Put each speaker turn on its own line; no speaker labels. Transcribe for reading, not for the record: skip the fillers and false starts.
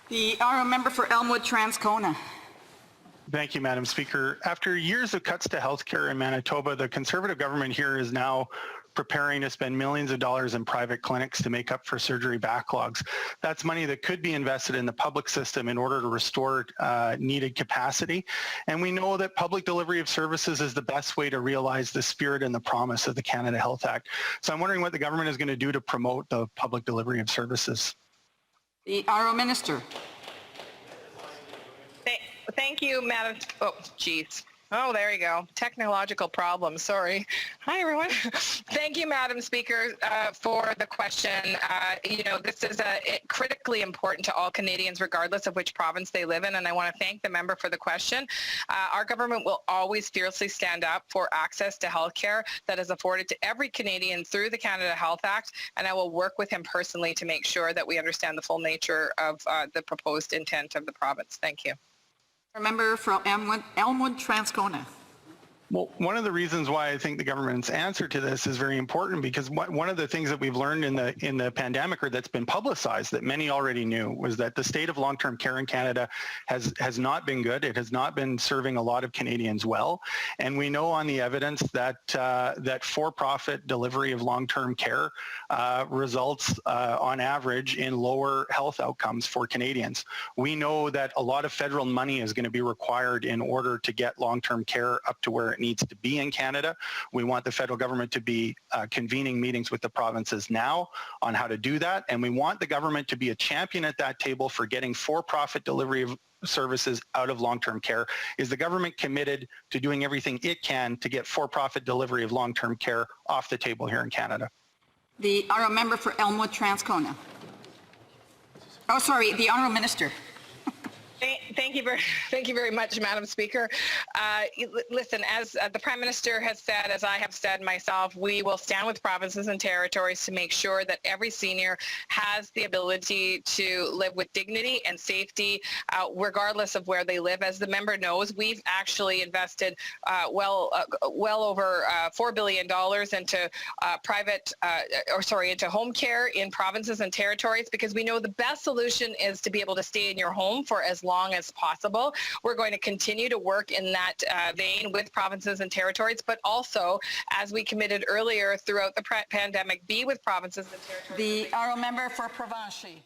The honourable member for Elmwood Transcona.
Thank you, Madam Speaker. After years of cuts to healthcare in Manitoba, the Conservative government here is now preparing to spend millions of dollars in private clinics to make up for surgery backlogs. That's money that could be invested in the public system in order to restore needed capacity. And we know that public delivery of services is the best way to realize the spirit and the promise of the Canada Health Act. So I'm wondering what the government is going to do to promote the public delivery of services.
The honourable minister.
Thank you, Madam. Oh, geez. Oh, there you go. Technological problem. Sorry. Hi, everyone. Thank you, Madam Speaker, for the question. This is critically important to all Canadians, regardless of which province they live in, and I want to thank the member for the question. Our government will always fiercely stand up for access to health care that is afforded to every Canadian through the Canada Health Act, and I will work with him personally to make sure that we understand the full nature of the proposed intent of the province. Thank you.
Member from Elmwood Transcona.
Well, one of the reasons why I think the government's answer to this is very important, because one of the things that we've learned in the pandemic, or that's been publicized that many already knew, was that the state of long-term care in Canada has not been good. It has not been serving a lot of Canadians well, and we know on the evidence that that for-profit delivery of long-term care results on average in lower health outcomes for Canadians. We know that a lot of federal money is going to be required in order to get long-term care up to where it needs to be in Canada. We want the federal government to be convening meetings with the provinces now on how to do that, and we want the government to be a champion at that table for getting for-profit delivery of services out of long-term care. Is the government committed to doing everything it can to get for-profit delivery of long-term care off the table here in Canada?
The honourable member for Elmwood Transcona. Oh, sorry, the honourable minister.
Thank you very much, Madam Speaker. Listen, as the Prime Minister has said, as I have said myself, we will stand with provinces and territories to make sure that every senior has the ability to live with dignity and safety, regardless of where they live. As the member knows, we've actually invested well over $4 billion into into home care in provinces and territories, because we know the best solution is to be able to stay in your home for as long as possible. We're going to continue to work in that vein with provinces and territories, but also, as we committed earlier throughout the pandemic, be with provinces and territories.
The honourable member for Provencher.